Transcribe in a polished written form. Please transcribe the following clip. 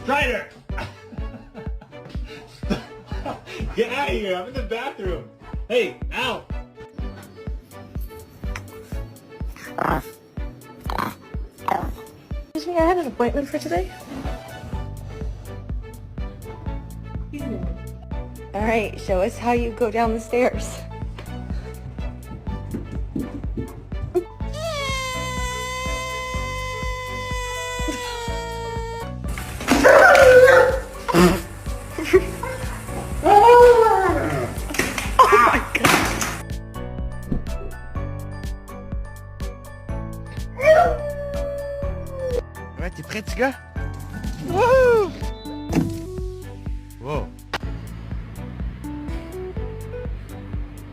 Strider! Get out of here, I'm in the bathroom. Hey, out! Excuse me, I had an appointment for today. Alright, show us how you go down the stairs. Ouais, t'es prêt, petit gars? Wouhou!